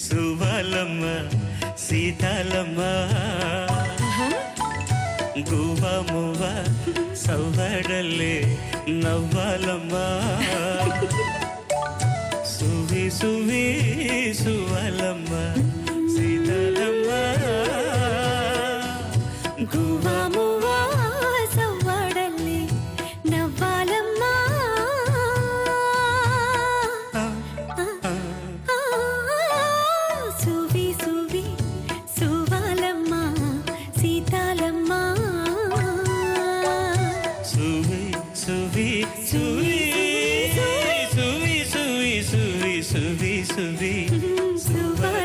సువాలమ్మ సీతాలమ్మ గువ్వ మువ్వ సవ్వడల్లే నవ్వాలమ్మ సువి సువి సువాలమ్మ సీతాలమ్మ గువ్వ మువ్వ సవ్వడల్లే నవ్వాలమ్మ సువి సువి సువాలమ్మ సీతాలమ్మ సువి సువి సువి సువి సువి సువి సువి సువి సువి